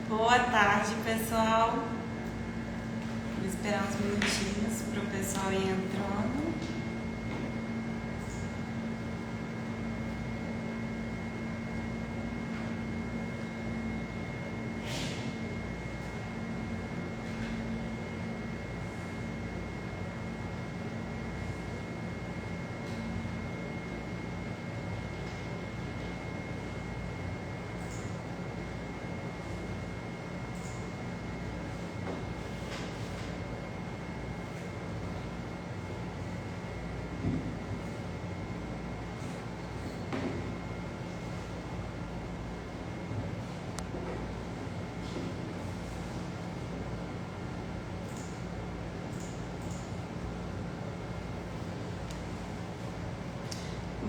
Boa tarde, pessoal. Vou esperar uns minutinhos para o pessoal ir entrando.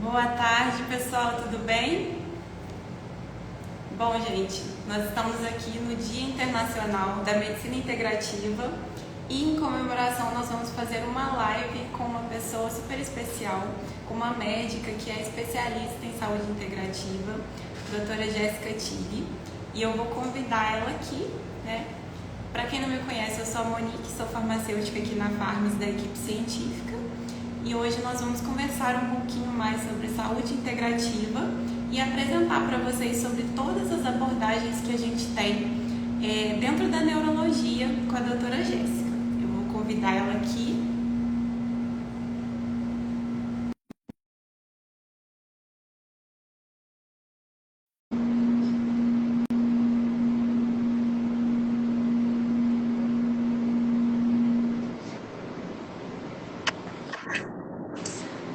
Boa tarde, pessoal, tudo bem? Bom, gente, nós estamos aqui no Dia Internacional da Medicina Integrativa e, em comemoração, nós vamos fazer uma live com uma pessoa super especial, com uma médica que é especialista em saúde integrativa, a doutora Jéssica Tilly, e eu vou convidar ela aqui, né? Para quem não me conhece, eu sou a Monique, sou farmacêutica aqui na Farms da equipe científica. E hoje nós vamos conversar um pouquinho mais sobre saúde integrativa e apresentar para vocês sobre todas as abordagens que a gente tem dentro da neurologia com a doutora Jéssica. Eu vou convidar ela aqui.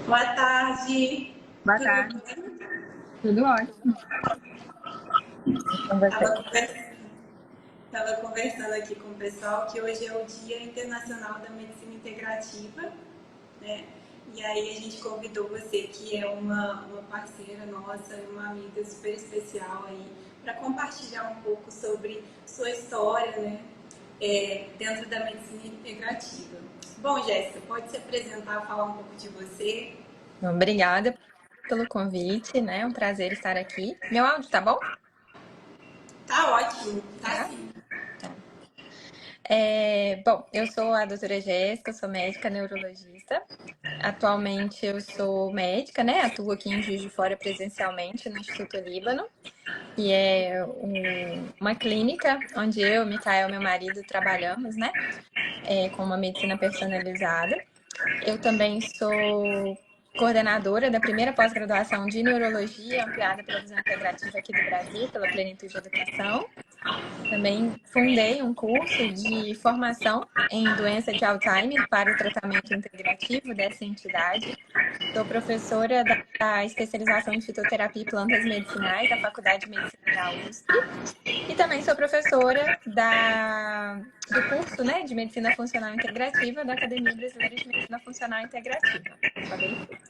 Boa tarde. Boa tarde. Tudo ótimo. Estava conversando aqui com o pessoal que hoje é o Dia Internacional da Medicina Integrativa, né? E aí a gente convidou você, que é uma parceira nossa, uma amiga super especial aí, para compartilhar um pouco sobre sua história, né? Dentro da medicina integrativa. Bom, Jéssica, pode se apresentar, falar um pouco de você? Obrigada pelo convite, né? É um prazer estar aqui. Meu áudio tá bom? Tá ótimo, tá sim. Tá. Bom, eu sou a doutora Jéssica, sou médica neurologista. Atualmente eu sou médica, né? Atuo aqui em Juiz de Fora presencialmente no Instituto Líbano, que é uma clínica onde eu, Micael, meu marido, trabalhamos, né? Com uma medicina personalizada. Eu também sou coordenadora da primeira pós-graduação de Neurologia ampliada pela Visão Integrativa aqui do Brasil, pela Plenitude Educação. Também fundei um curso de formação em doença de Alzheimer para o tratamento integrativo dessa entidade. Sou professora da especialização em fitoterapia e plantas medicinais da Faculdade de Medicina da USP. E também sou professora do curso, né, de Medicina Funcional Integrativa da Academia Brasileira de Medicina Funcional Integrativa. Falei tudo.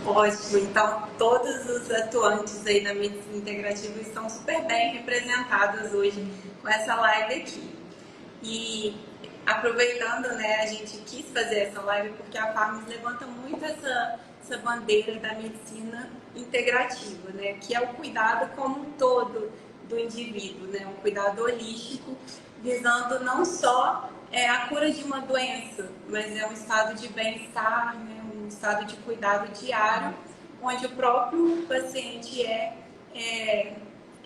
Ótimo, então todos os atuantes aí na medicina integrativa estão super bem representados hoje com essa live aqui. E aproveitando, né, a gente quis fazer essa live porque a Farms levanta muito essa bandeira da medicina integrativa, né, que é o cuidado como um todo do indivíduo, né, um cuidado holístico, visando não só a cura de uma doença, mas é um estado de bem-estar, né, um estado de cuidado diário, onde o próprio paciente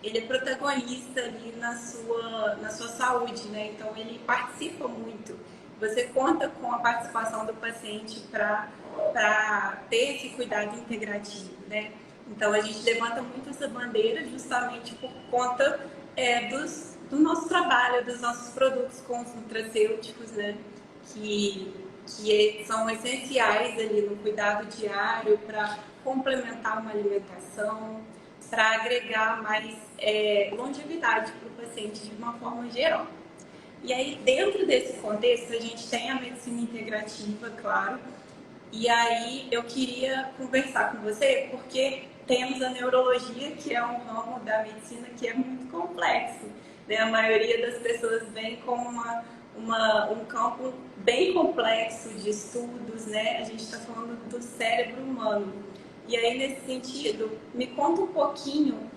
ele é protagonista ali na sua saúde, né? Então ele participa muito. Você conta com a participação do paciente para ter esse cuidado integrativo, né? Então a gente levanta muito essa bandeira justamente por conta do nosso trabalho, dos nossos produtos com os nutracêuticos, né? Que são essenciais ali no cuidado diário para complementar uma alimentação, para agregar mais longevidade para o paciente de uma forma geral. E aí, dentro desse contexto, a gente tem a medicina integrativa, claro, e aí eu queria conversar com você, porque temos a neurologia, que é um ramo da medicina que é muito complexo, né? A maioria das pessoas vem com um campo bem complexo de estudos, né? A gente está falando do cérebro humano. E aí, nesse sentido, me conta um pouquinho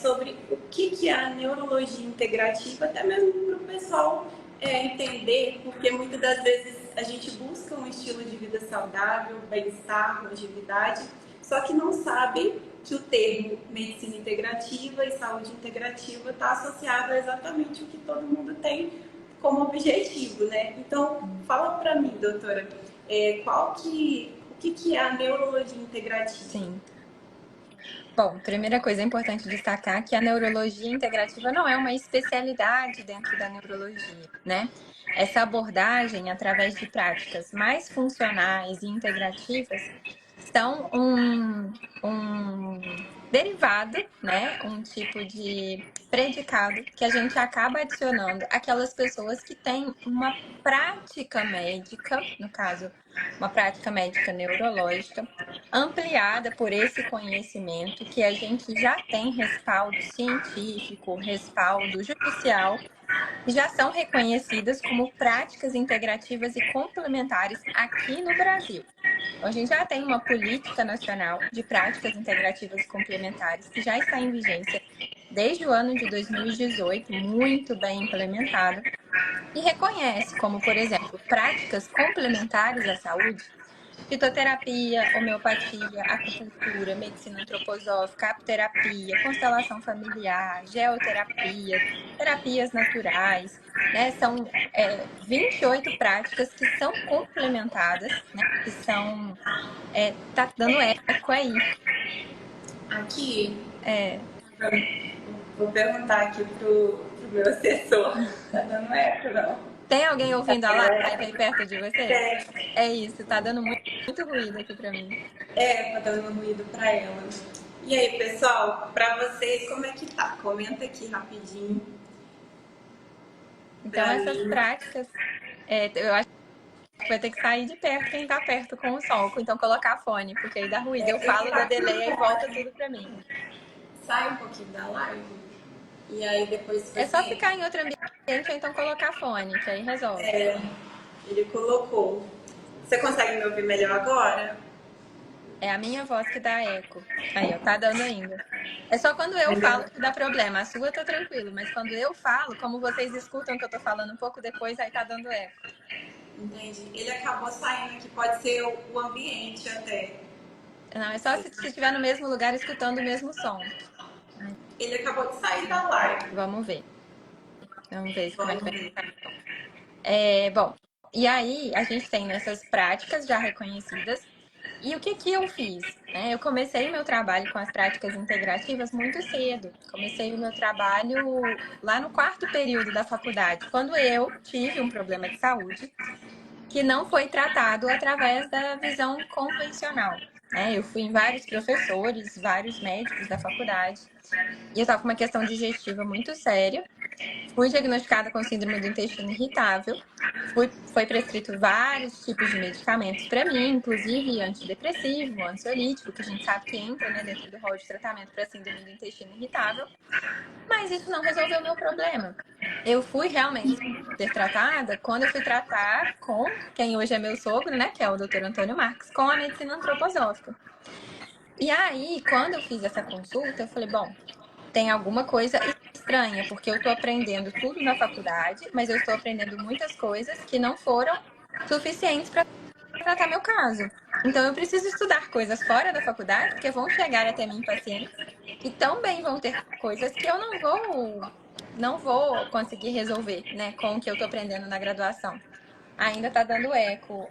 sobre o que é a neurologia integrativa, até mesmo para o pessoal entender, porque muitas das vezes a gente busca um estilo de vida saudável, bem-estar, longevidade, só que não sabe que o termo medicina integrativa e saúde integrativa está associado a exatamente o que todo mundo tem como objetivo, né? Então, fala para mim, doutora, o que é a neurologia integrativa? Sim. Bom, primeira coisa, é importante destacar que a neurologia integrativa não é uma especialidade dentro da neurologia, né? Essa abordagem, através de práticas mais funcionais e integrativas, são um derivado, né? Um tipo de predicado que a gente acaba adicionando àquelas pessoas que têm uma prática médica, no caso, uma prática médica neurológica, ampliada por esse conhecimento que a gente já tem respaldo científico, respaldo judicial, e já são reconhecidas como práticas integrativas e complementares aqui no Brasil. Então, a gente já tem uma política nacional de práticas integrativas e complementares que já está em vigência desde o ano de 2018, muito bem implementada, e reconhece como, por exemplo, práticas complementares à saúde, fitoterapia, homeopatia, acupuntura, medicina antroposófica, apterapia, constelação familiar, geoterapia, terapias naturais, né? São 28 práticas que são complementadas, né? Que são... tá dando eco aí. Aqui, vou perguntar aqui pro meu assessor. Tá dando eco, não? Tem alguém ouvindo a live aí perto de você? É isso, tá dando muito ruído aqui pra mim. Tá dando ruído pra ela. E aí, pessoal, pra vocês, como é que tá? Comenta aqui rapidinho. Então, essas práticas, eu acho que vai ter que sair de perto quem tá perto com o som, então colocar fone, porque aí dá ruído. Eu falo, dá delay e volta tudo pra mim. Sai um pouquinho da live e aí depois você... É só ficar em outro ambiente ou então colocar fone, que aí resolve. Ele colocou. Você consegue me ouvir melhor agora? É a minha voz que dá eco. Aí, ó, tá dando ainda. É só quando eu falo que dá problema. A sua tá tranquilo, mas quando eu falo, como vocês escutam que eu tô falando um pouco depois, aí tá dando eco. Entendi. Ele acabou saindo aqui, pode ser o ambiente até. Não, é só se estiver no mesmo lugar escutando o mesmo som. Ele acabou de sair da live. Vamos ver. Vamos ver como é que vai ficar. Bom, e aí a gente tem essas práticas já reconhecidas. E o que eu fiz? Eu comecei o meu trabalho com as práticas integrativas muito cedo. Comecei o meu trabalho lá no 4º período da faculdade, quando eu tive um problema de saúde que não foi tratado através da visão convencional. Eu fui em vários professores, vários médicos da faculdade, e eu estava com uma questão digestiva muito séria. Fui diagnosticada com síndrome do intestino irritável. Foi prescrito vários tipos de medicamentos para mim, inclusive antidepressivo, ansiolítico, que a gente sabe que entra, né, dentro do rol de tratamento para síndrome do intestino irritável. Mas isso não resolveu o meu problema. Eu fui realmente ser tratada quando eu fui tratar com quem hoje é meu sogro, né, que é o Dr. Antônio Marques, com a medicina antroposófica. E aí, quando eu fiz essa consulta, eu falei, bom, tem alguma coisa estranha, porque eu estou aprendendo tudo na faculdade, mas eu estou aprendendo muitas coisas que não foram suficientes para tratar meu caso. Então, eu preciso estudar coisas fora da faculdade, porque vão chegar até mim pacientes e também vão ter coisas que eu não vou conseguir resolver, né, com o que eu estou aprendendo na graduação. Ainda está dando eco,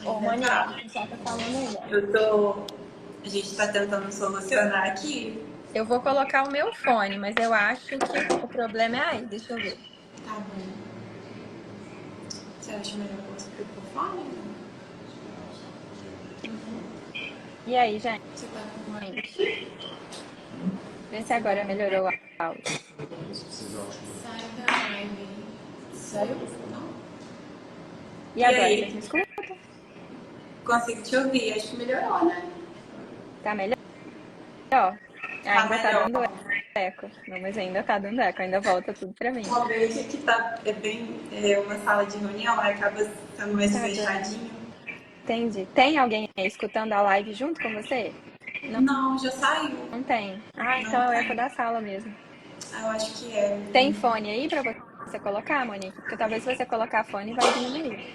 o Monique, o pessoal tá falando aí. A gente está tentando solucionar aqui. Eu vou colocar o meu fone, mas eu acho que o problema é aí. Deixa eu ver. Tá bom. Você acha melhor eu pôr o fone? E aí, gente? Você tá com uma... Vê se agora melhorou o áudio. Sai da live. Saiu? Não? E agora, vocês me escutam? Consigo te ouvir. Acho que melhorou, né? Tá melhor? Ainda tá dando eco. Não, mas ainda tá dando eco. Ainda volta tudo pra mim. O ambiente aqui tá bem uma sala de reunião, aí acaba sendo mais fechadinho. Entendi. Tem alguém aí escutando a live junto com você? Não, já saiu. Não tem. Ah, então Não é o eco tem. da sala mesmo. Ah, eu acho que é. Tem fone aí pra você colocar, Monique? Porque talvez se você colocar fone vai diminuir.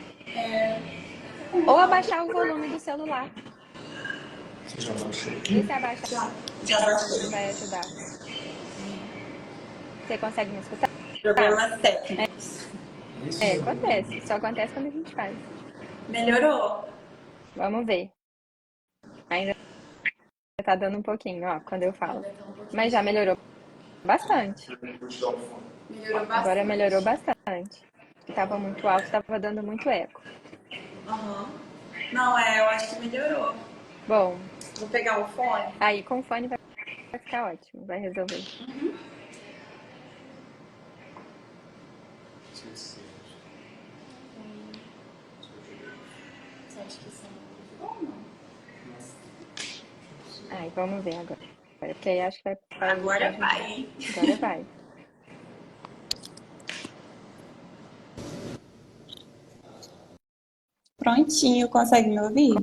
Ou abaixar o volume do celular. Você já baixou Vê aqui? se abaixar Já o baixei. volume vai ajudar. Você consegue me escutar? Problemas técnicos. Isso É, já melhorou. acontece. Só acontece quando a gente faz. Melhorou? Vamos ver. Ainda tá dando um pouquinho, ó, quando eu falo. Ainda tá um pouquinho. Mas já melhorou bastante. Vou te dar um fone. Melhorou Agora melhorou bastante. bastante. Que tava muito alto, tava dando muito eco. Aham. Não, eu acho que melhorou. Bom, Vou pegar o fone. aí com fone vai ficar ótimo, vai resolver. Você acha que isso é bom ou não? Aí, vamos ver agora. Porque aí acho que vai Agora vai, ajudar. hein? Agora vai. Prontinho, consegue me ouvir?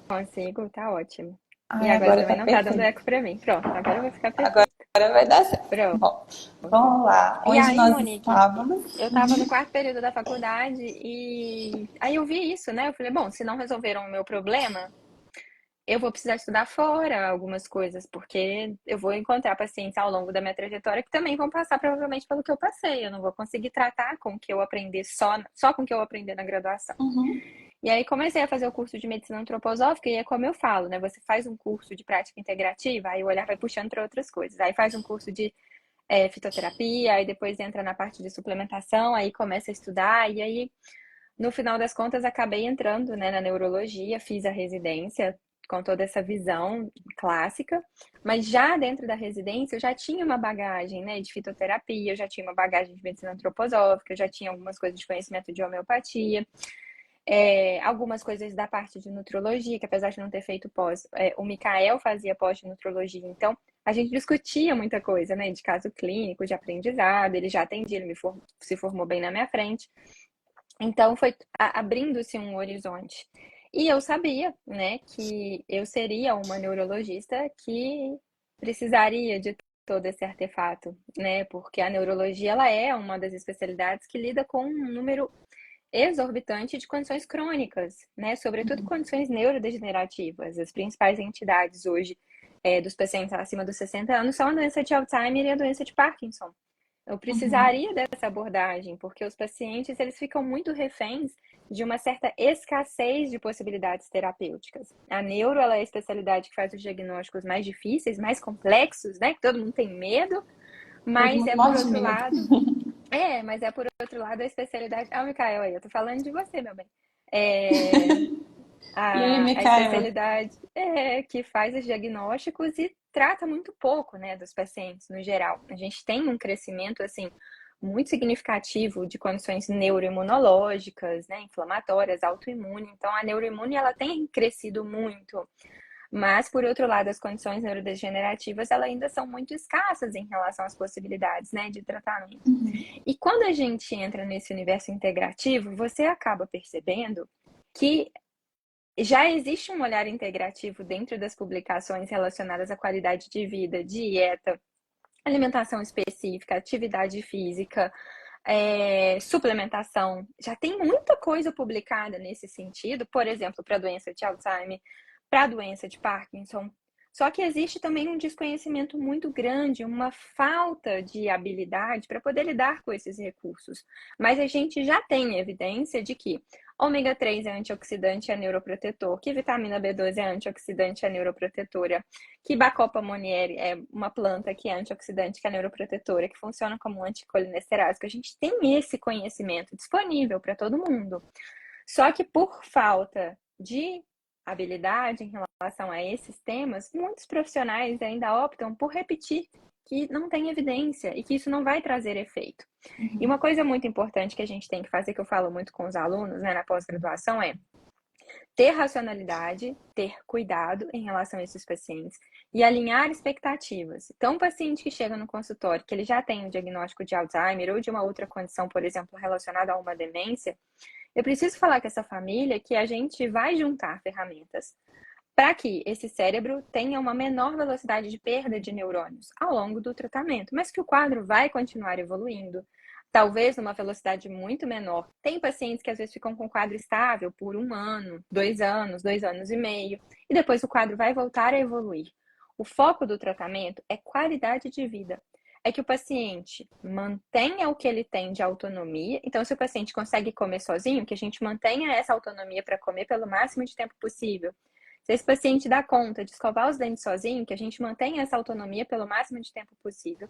Consigo, tá ótimo. E Ai, agora agora também tá não tá dando perfeito. eco pra mim. Pronto, agora vai ficar Agora perfeito. vai dar certo. Pronto. Bom, vamos lá. E Onde aí, nós Monique, estávamos? eu tava no quarto período da faculdade e aí eu vi isso, né? Eu falei, bom, se não resolveram o meu problema, eu vou precisar estudar fora algumas coisas, porque eu vou encontrar pacientes ao longo da minha trajetória que também vão passar provavelmente pelo que eu passei. Eu não vou conseguir tratar com o que eu aprendi só com o que eu aprendi na graduação. Uhum. E aí comecei a fazer o curso de medicina antroposófica e é como eu falo, né? Você faz um curso de prática integrativa, aí o olhar vai puxando para outras coisas. Aí faz um curso de fitoterapia, aí depois entra na parte de suplementação, aí começa a estudar, e aí, no final das contas, acabei entrando, né, na neurologia, fiz a residência com toda essa visão clássica, mas já dentro da residência eu já tinha uma bagagem, né, de fitoterapia, eu já tinha uma bagagem de medicina antroposófica, eu já tinha algumas coisas de conhecimento de homeopatia, algumas coisas da parte de nutrologia, que apesar de não ter feito pós, o Mikael fazia pós de nutrologia, então a gente discutia muita coisa, né, de caso clínico, de aprendizado, ele já atendia, ele se formou bem na minha frente, então foi abrindo-se um horizonte. E eu sabia, né, que eu seria uma neurologista que precisaria de todo esse artefato, né, porque a neurologia ela é uma das especialidades que lida com um número exorbitante de condições crônicas, né? Sobretudo condições neurodegenerativas. As principais entidades hoje dos pacientes acima dos 60 anos são a doença de Alzheimer e a doença de Parkinson. Eu Uhum. precisaria dessa abordagem, porque os pacientes eles ficam muito reféns de uma certa escassez de possibilidades terapêuticas. A neuro ela é a especialidade que faz os diagnósticos mais difíceis, mais complexos, né? Que todo mundo tem medo, Todo mas mundo é por morre de outro medo. lado mas é por outro lado a especialidade. Ah, o Mikael aí, eu tô falando de você, meu bem. É, E aí, a Micaela? especialidade que faz os diagnósticos e trata muito pouco, né, dos pacientes no geral. A gente tem um crescimento, assim, muito significativo de condições neuroimunológicas, né, inflamatórias, autoimune. Então, a neuroimune, ela tem crescido muito. Mas, por outro lado, as condições neurodegenerativas, elas ainda são muito escassas em relação às possibilidades, né, de tratamento. E quando a gente entra nesse universo integrativo, você acaba percebendo que já existe um olhar integrativo dentro das publicações relacionadas à qualidade de vida, dieta, alimentação específica, atividade física, suplementação. Já tem muita coisa publicada nesse sentido, por exemplo, para a doença de Alzheimer, para a doença de Parkinson. Só que existe também um desconhecimento muito grande, uma falta de habilidade para poder lidar com esses recursos. Mas a gente já tem evidência de que ômega 3 é antioxidante e é neuroprotetor, que vitamina B12 é antioxidante e é neuroprotetora, que Bacopa monnieri é uma planta que é antioxidante, que é neuroprotetora, que funciona como anticolinesterásico. A gente tem esse conhecimento disponível para todo mundo. Só que por falta de habilidade em relação a esses temas, muitos profissionais ainda optam por repetir que não tem evidência e que isso não vai trazer efeito. E uma coisa muito importante que a gente tem que fazer, que eu falo muito com os alunos, né, na pós-graduação, é ter racionalidade, ter cuidado em relação a esses pacientes e alinhar expectativas. Então, um paciente que chega no consultório, que ele já tem um diagnóstico de Alzheimer ou de uma outra condição, por exemplo, relacionada a uma demência, eu preciso falar com essa família que a gente vai juntar ferramentas para que esse cérebro tenha uma menor velocidade de perda de neurônios ao longo do tratamento, mas que o quadro vai continuar evoluindo, talvez numa velocidade muito menor. Tem pacientes que às vezes ficam com o quadro estável por 1 ano, 2 anos, 2 anos e meio, e depois o quadro vai voltar a evoluir. O foco do tratamento é qualidade de vida. É que o paciente mantenha o que ele tem de autonomia. Então, se o paciente consegue comer sozinho, que a gente mantenha essa autonomia para comer pelo máximo de tempo possível. Se esse paciente dá conta de escovar os dentes sozinho, que a gente mantenha essa autonomia pelo máximo de tempo possível,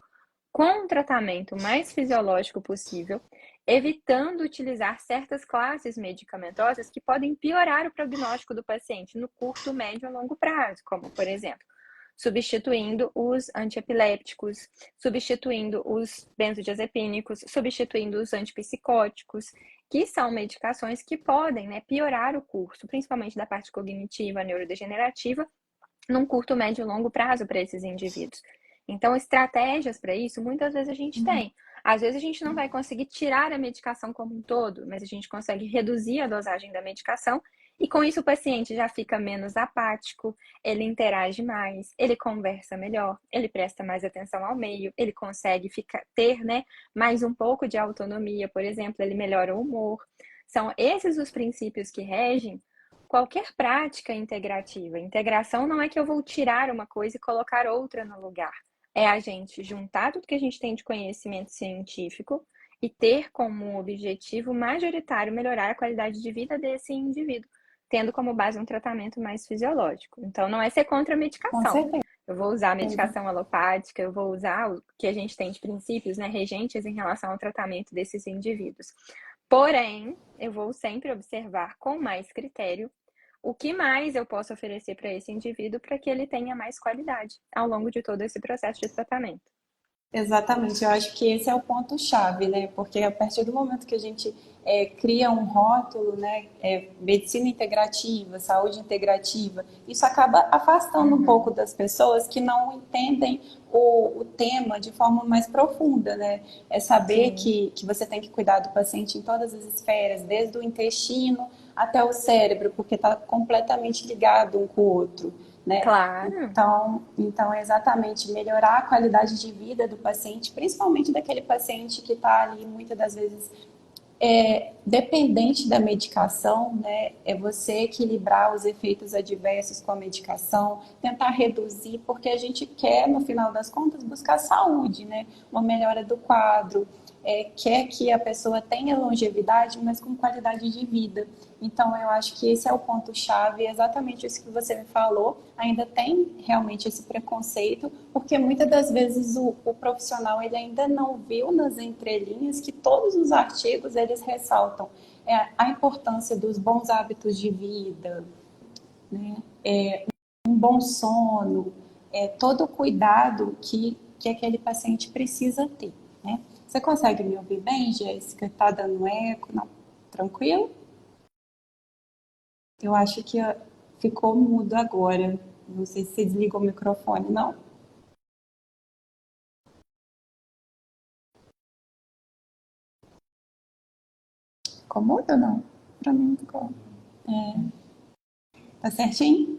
com um tratamento mais fisiológico possível, evitando utilizar certas classes medicamentosas que podem piorar o prognóstico do paciente no curto, médio e longo prazo, como, por exemplo, substituindo os antiepilépticos, substituindo os benzodiazepínicos, substituindo os antipsicóticos, que são medicações que podem, né, piorar o curso, principalmente da parte cognitiva, neurodegenerativa, num curto, médio e longo prazo para esses indivíduos. Então, estratégias para isso, muitas vezes a gente tem. Às vezes a gente não vai conseguir tirar a medicação como um todo, mas a gente consegue reduzir a dosagem da medicação e com isso o paciente já fica menos apático, ele interage mais, ele conversa melhor, ele presta mais atenção ao meio, ele consegue ter, né, mais um pouco de autonomia, por exemplo, ele melhora o humor. São esses os princípios que regem qualquer prática integrativa. Integração não é que eu vou tirar uma coisa e colocar outra no lugar. É a gente juntar tudo que a gente tem de conhecimento científico e ter como objetivo majoritário melhorar a qualidade de vida desse indivíduo, tendo como base um tratamento mais fisiológico. Então, não é ser contra a Com medicação. certeza. Eu vou usar a medicação alopática, eu vou usar o que a gente tem de princípios, né, regentes em relação ao tratamento desses indivíduos. Porém, eu vou sempre observar com mais critério o que mais eu posso oferecer para esse indivíduo para que ele tenha mais qualidade ao longo de todo esse processo de tratamento. Exatamente, eu acho que esse é o ponto-chave, né? Porque a partir do momento que a gente cria um rótulo, né? Medicina integrativa, saúde integrativa, isso acaba afastando um pouco das pessoas que não entendem o tema de forma mais profunda, né? É saber que você tem que cuidar do paciente em todas as esferas, desde o intestino até o cérebro, porque está completamente ligado um com o outro. Né? Claro. Então, é exatamente melhorar a qualidade de vida do paciente, principalmente daquele paciente que está ali muitas das vezes dependente da medicação, né? É você equilibrar os efeitos adversos com a medicação, tentar reduzir, porque a gente quer, no final das contas, buscar saúde, né? Uma melhora do quadro, quer que a pessoa tenha longevidade, mas com qualidade de vida. Então, eu acho que esse é o ponto-chave, exatamente isso que você me falou. Ainda tem realmente esse preconceito, porque muitas das vezes o profissional ele ainda não viu nas entrelinhas que todos os artigos eles ressaltam a importância dos bons hábitos de vida, né? Um bom sono, todo o cuidado que aquele paciente precisa ter, né? Você consegue me ouvir bem, Jéssica? Tá dando eco? Não? Tranquilo? Eu acho que ficou mudo agora. Não sei se você desligou o microfone, não? Ficou mudo ou não? Pra mim ficou. Tá certinho?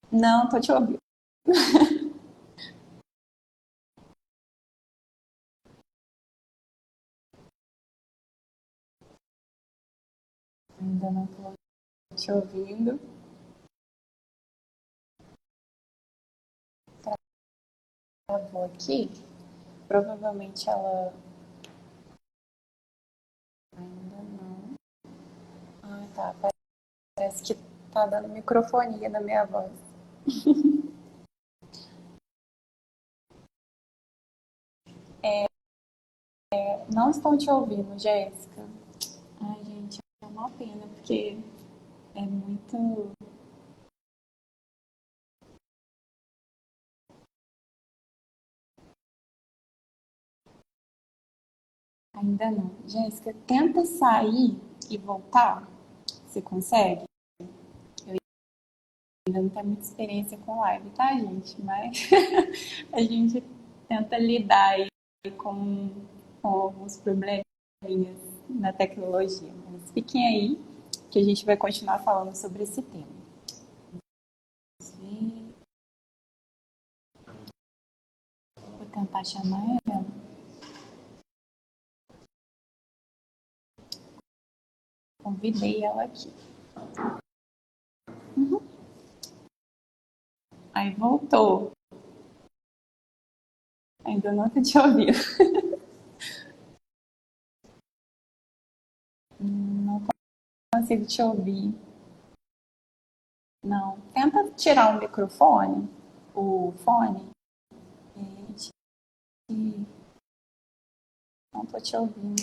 Não, tô te ouvindo. Ainda não tô te ouvindo. Travou aqui. Provavelmente ela ainda não. Ah, tá. Parece que tá dando microfonia na minha voz. Não estão te ouvindo, Jéssica. Ai, gente, é uma pena, porque é muito. Ainda não. Jéssica, tenta sair e voltar. Você consegue? Ainda não tem muita experiência com live, tá, gente? Mas a gente tenta lidar aí com alguns probleminhas na tecnologia. Mas fiquem aí, que a gente vai continuar falando sobre esse tema. tentar chamar ela. Convidei ela aqui. Aí voltou. Ainda não tá te ouvindo. Não consigo te ouvir. Não. Tenta tirar o microfone, o fone. Não tô te ouvindo.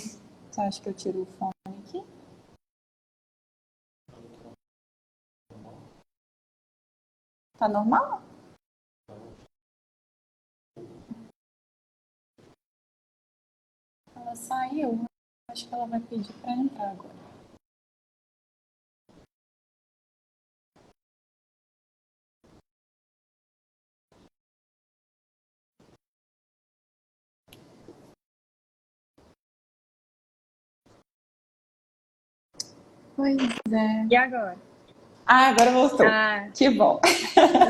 Você acha que eu tiro o fone aqui? Tá normal? Ela saiu. Acho que ela vai pedir pra entrar agora. Pois é. E agora? Ah, agora voltou. Ah, Que bom.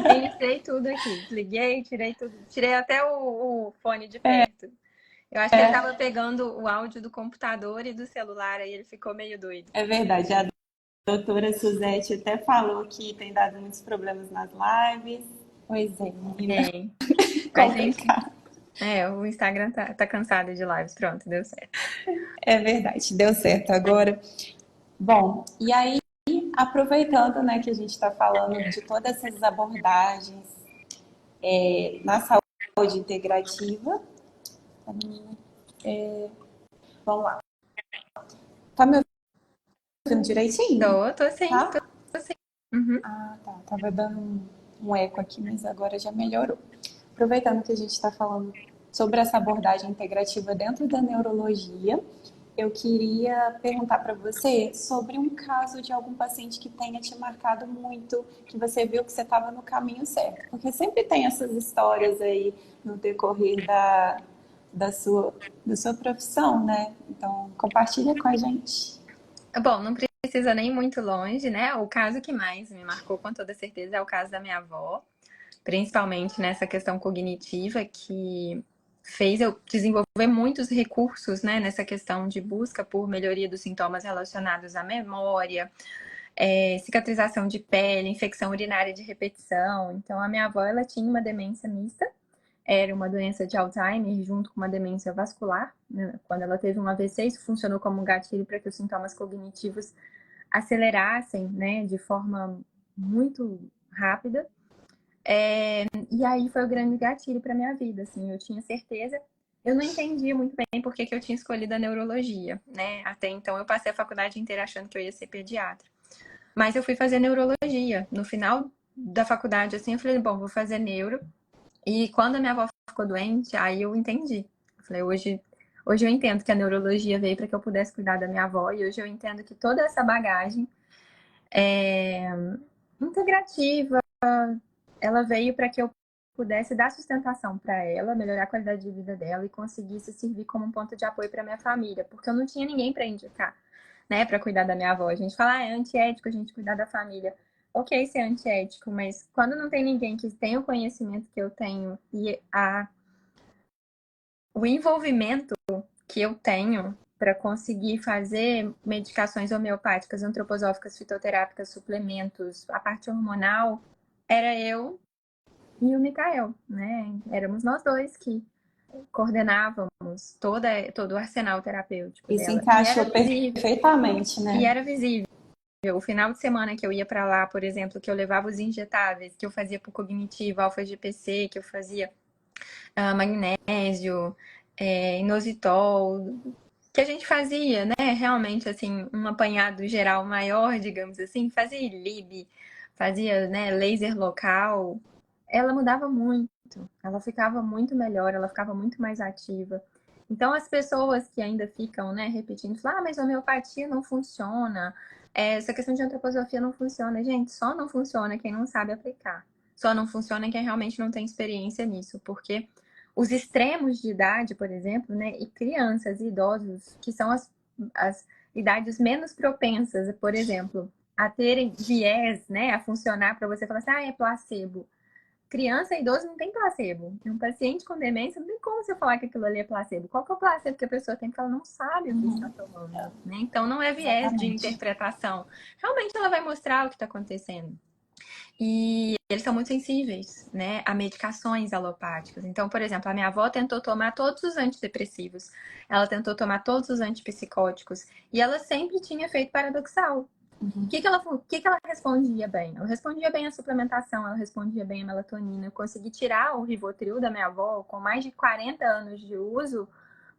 reiniciei tudo aqui. Desliguei, tirei tudo. Tirei até o fone de perto. Eu acho que ele tava pegando o áudio do computador e do celular, aí ele ficou meio doido. É verdade. A doutora Suzete até falou que tem dado muitos problemas nas lives. Pois é, menina. É. A gente. Complicado. O Instagram tá cansado de lives. Pronto, deu certo. É verdade, deu certo agora. Bom, e aí, aproveitando, né, que a gente está falando de todas essas abordagens na saúde integrativa, vamos lá. Tá me ouvindo direitinho? Tô sim, Tá? tô sim. Uhum. Ah, tá. Tava dando um eco aqui, mas agora já melhorou. Aproveitando que a gente está falando sobre essa abordagem integrativa dentro da neurologia, eu queria perguntar para você sobre um caso de algum paciente que tenha te marcado muito, que você viu que você estava no caminho certo. Porque sempre tem essas histórias aí no decorrer da sua profissão, né? Então, compartilha com a gente. Bom, não precisa nem muito longe, né? O caso que mais me marcou, com toda certeza, é o caso da minha avó, principalmente nessa questão cognitiva, que fez eu desenvolver muitos recursos, né, nessa questão de busca por melhoria dos sintomas relacionados à memória, cicatrização de pele, infecção urinária de repetição. Então, a minha avó, ela tinha uma demência mista, era uma doença de Alzheimer junto com uma demência vascular, né? Quando ela teve um AVC, isso funcionou como um gatilho para que os sintomas cognitivos acelerassem, né, de forma muito rápida. E aí foi o grande gatilho para minha vida, assim, eu tinha certeza. Eu não entendia muito bem por que eu tinha escolhido a neurologia, né? Até então eu passei a faculdade inteira achando que eu ia ser pediatra. Mas eu fui fazer neurologia. No final da faculdade, assim, eu falei, bom, vou fazer neuro. E quando a minha avó ficou doente, aí eu entendi. Eu falei, hoje eu entendo que a neurologia veio para que eu pudesse cuidar da minha avó. E hoje eu entendo que toda essa bagagem integrativa, ela veio para que eu pudesse dar sustentação para ela, melhorar a qualidade de vida dela e conseguisse servir como um ponto de apoio para minha família, porque eu não tinha ninguém para indicar, né, para cuidar da minha avó. A gente fala, é antiético a gente cuidar da família. Ok, ser antiético, mas quando não tem ninguém que tenha o conhecimento que eu tenho e o envolvimento que eu tenho para conseguir fazer medicações homeopáticas, antroposóficas, fitoterápicas, suplementos, a parte hormonal, era eu e o Mikael, né? Éramos nós dois que coordenávamos todo o arsenal terapêutico Isso dela. E encaixou era visível. perfeitamente, E né? era visível. O final de semana que eu ia para lá, por exemplo, que eu levava os injetáveis, que eu fazia para o cognitivo, alfa-GPC, que eu fazia magnésio, inositol, que a gente fazia, né? Realmente, assim, um apanhado geral maior, digamos assim, fazia lib, fazia, né, laser local. Ela mudava muito, ela ficava muito melhor, ela ficava muito mais ativa. Então, as pessoas que ainda ficam, né, repetindo, falam, mas a homeopatia não funciona, essa questão de antroposofia não funciona. Gente, só não funciona quem não sabe aplicar. Só não funciona quem realmente não tem experiência nisso, porque os extremos de idade, por exemplo, né, e crianças e idosos, que são as idades menos propensas, por exemplo, a terem viés, né, a funcionar para você falar assim, é placebo. criança e idoso não tem placebo. Um paciente com demência não tem como você falar que aquilo ali é placebo. Qual que é o placebo que a pessoa tem? Porque ela não sabe o que está tomando, né? Então não é viés de interpretação. Realmente ela vai mostrar o que está acontecendo. E eles são muito sensíveis, né, a medicações alopáticas. Então, por exemplo, a minha avó tentou tomar todos os antidepressivos, ela tentou tomar todos os antipsicóticos, e ela sempre tinha efeito paradoxal. O que ela respondia bem? Ela respondia bem à suplementação, ela respondia bem à melatonina. Eu consegui tirar o Rivotril da minha avó com mais de 40 anos de uso,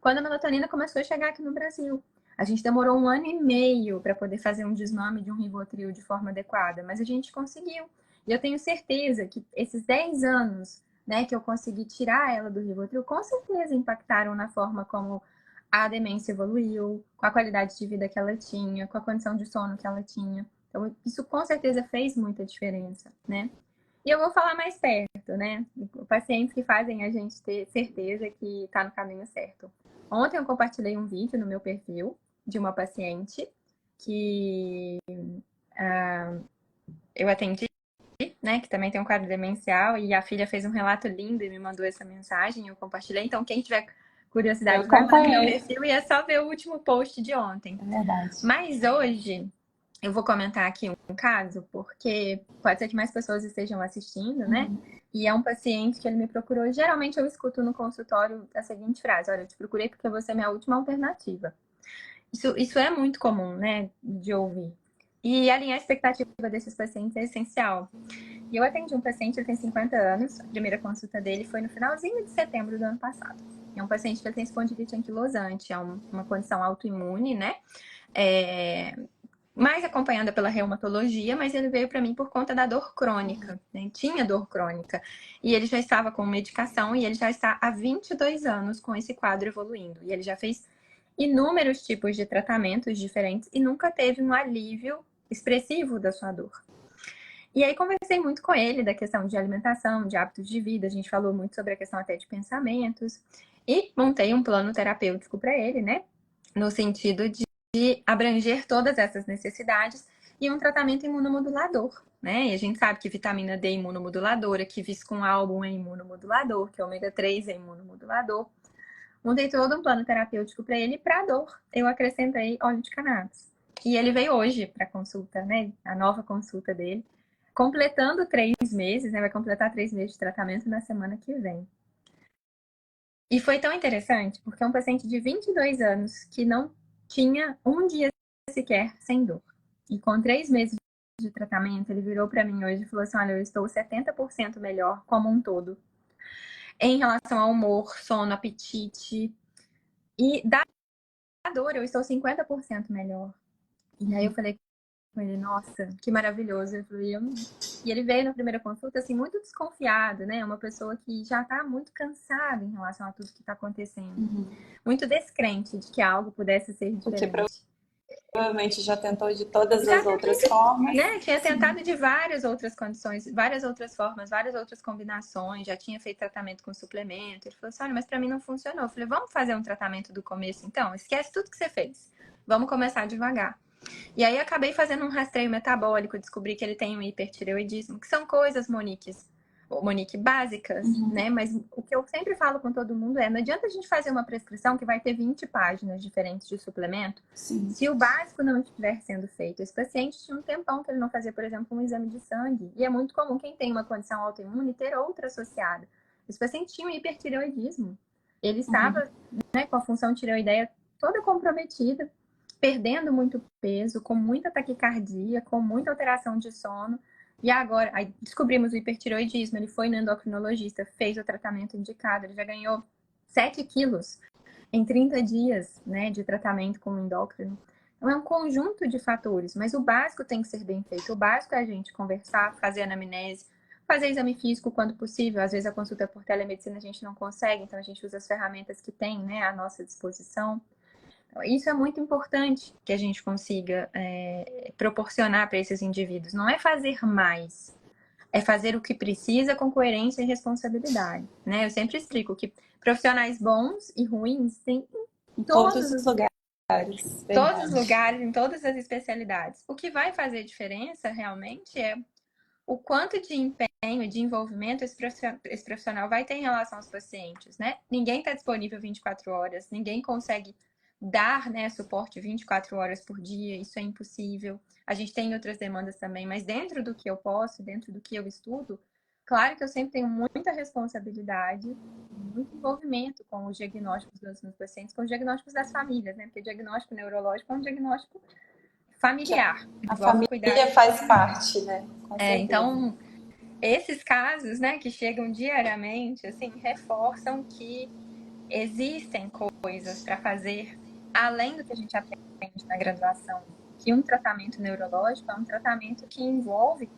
quando a melatonina começou a chegar aqui no Brasil. A gente demorou 1 ano e meio para poder fazer um desmame de um Rivotril de forma adequada, mas a gente conseguiu. E eu tenho certeza que esses 10 anos, né, que eu consegui tirar ela do Rivotril, com certeza impactaram na forma como a demência evoluiu, com a qualidade de vida que ela tinha, com a condição de sono que ela tinha. Então, isso com certeza fez muita diferença, né? E eu vou falar mais perto, né? Pacientes que fazem a gente ter certeza que está no caminho certo. Ontem eu compartilhei um vídeo no meu perfil de uma paciente que eu atendi, né? Que também tem um quadro demencial, e a filha fez um relato lindo e me mandou essa mensagem, eu compartilhei. Então, quem tiver curiosidade, vai lá no meu perfil e é só ver o último post de ontem. É verdade. Mas hoje eu vou comentar aqui um caso, porque pode ser que mais pessoas estejam assistindo, né? E é um paciente que ele me procurou. Geralmente eu escuto no consultório a seguinte frase: olha, eu te procurei porque você é minha última alternativa. Isso é muito comum, né? De ouvir. E alinhar a expectativa desses pacientes é essencial. E eu atendi um paciente, ele tem 50 anos, a primeira consulta dele foi no finalzinho de setembro do ano passado. É um paciente que tem espondilite anquilosante, é uma condição autoimune, né? Mais acompanhada pela reumatologia, mas ele veio para mim por conta da dor crônica, né? Tinha dor crônica. E ele já estava com medicação e ele já está há 22 anos com esse quadro evoluindo. E ele já fez inúmeros tipos de tratamentos diferentes e nunca teve um alívio expressivo da sua dor. E aí conversei muito com ele da questão de alimentação, de hábitos de vida, a gente falou muito sobre a questão até de pensamentos, e montei um plano terapêutico para ele, né? No sentido de abranger todas essas necessidades e um tratamento imunomodulador, né? E a gente sabe que vitamina D é imunomoduladora, que Viscum Album é imunomodulador, que ômega 3 é imunomodulador. Montei todo um plano terapêutico para ele, para dor. Eu acrescentei óleo de cannabis. E ele veio hoje para consulta, né? A nova consulta dele, completando 3 meses, né? Vai completar 3 meses de tratamento na semana que vem. E foi tão interessante, porque é um paciente de 22 anos que não tinha um dia sequer sem dor. E com 3 meses de tratamento, ele virou para mim hoje e falou assim: olha, eu estou 70% melhor como um todo. Em relação ao humor, sono, apetite. E da dor, eu estou 50% melhor. E aí eu falei com ele: nossa, que maravilhoso. Eu falei, E ele veio na primeira consulta, assim, muito desconfiado, né? Uma pessoa que já tá muito cansada em relação a tudo que tá acontecendo. Muito descrente de que algo pudesse ser diferente. Provavelmente já tentou de todas as outras formas. Né? Tinha tentado de várias outras condições, várias outras formas, várias outras combinações, já tinha feito tratamento com suplemento. Ele falou assim: olha, mas pra mim não funcionou. Eu falei: vamos fazer um tratamento do começo então? Esquece tudo que você fez. Vamos começar devagar. E aí acabei fazendo um rastreio metabólico, descobri que ele tem um hipertireoidismo, que são coisas, Monique, básicas, né? Mas o que eu sempre falo com todo mundo é: não adianta a gente fazer uma prescrição que vai ter 20 páginas diferentes de suplemento, se o básico não estiver sendo feito. Esse paciente tinha um tempão que ele não fazia, por exemplo, um exame de sangue. E é muito comum quem tem uma condição autoimune ter outra associada. Esse paciente tinha um hipertireoidismo. Ele estava, né, com a função tireoideia toda comprometida, perdendo muito peso, com muita taquicardia, com muita alteração de sono. E agora, aí descobrimos o hipertireoidismo, ele foi no endocrinologista, fez o tratamento indicado, ele já ganhou 7 quilos em 30 dias, né, de tratamento com o endócrino. Então é um conjunto de fatores, mas o básico tem que ser bem feito. O básico é a gente conversar, fazer anamnese, fazer exame físico quando possível. Às vezes a consulta por telemedicina a gente não consegue, então a gente usa as ferramentas que tem, né, à nossa disposição. Isso é muito importante que a gente consiga proporcionar para esses indivíduos. Não é fazer mais, é fazer o que precisa com coerência e responsabilidade, né? Eu sempre explico que profissionais bons e ruins tem em todos os lugares. Todos os lugares, em todas as especialidades. O que vai fazer diferença realmente é o quanto de empenho, de envolvimento esse profissional vai ter em relação aos pacientes, né? Ninguém está disponível 24 horas, ninguém consegue dar, né, suporte 24 horas por dia, isso é impossível. A gente tem outras demandas também, mas dentro do que eu posso, dentro do que eu estudo, claro que eu sempre tenho muita responsabilidade, muito envolvimento com os diagnósticos dos meus pacientes, com os diagnósticos das famílias, né? Porque o diagnóstico neurológico é um diagnóstico familiar. A Vamos família cuidar. faz parte, né? Com certeza. Então, esses casos, né, que chegam diariamente, assim, reforçam que existem coisas para fazer além do que a gente aprende na graduação. Que um tratamento neurológico é um tratamento que envolve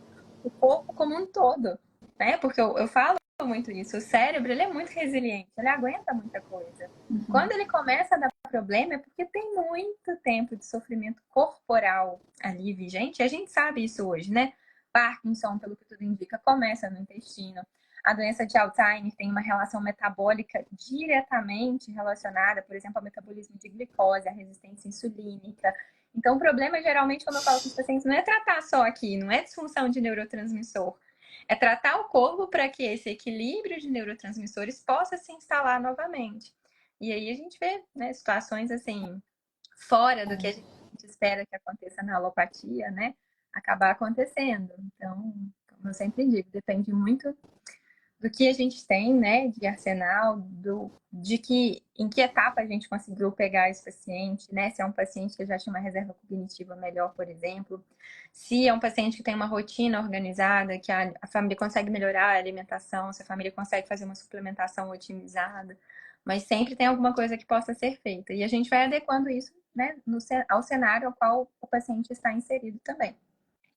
o corpo como um todo, né? Porque eu falo muito isso. O cérebro, ele é muito resiliente, ele aguenta muita coisa. Quando ele começa a dar problema é porque tem muito tempo de sofrimento corporal ali vigente. A gente sabe isso hoje, né? Parkinson, pelo que tudo indica, começa no intestino. A doença de Alzheimer tem uma relação metabólica diretamente relacionada, por exemplo, ao metabolismo de glicose, à resistência insulínica. Então, o problema, geralmente, quando eu falo com os pacientes, não é tratar só aqui, não é disfunção de neurotransmissor. É tratar o corpo para que esse equilíbrio de neurotransmissores possa se instalar novamente. E aí a gente vê, né, situações assim, fora do que a gente espera que aconteça na alopatia, né? Acabar acontecendo. Então, como eu sempre digo, depende muito do que a gente tem, né, de arsenal, em que etapa a gente conseguiu pegar esse paciente, né, se é um paciente que já tinha uma reserva cognitiva melhor, por exemplo, se é um paciente que tem uma rotina organizada, que a família consegue melhorar a alimentação, se a família consegue fazer uma suplementação otimizada, mas sempre tem alguma coisa que possa ser feita. E a gente vai adequando isso, né, ao cenário ao qual o paciente está inserido também.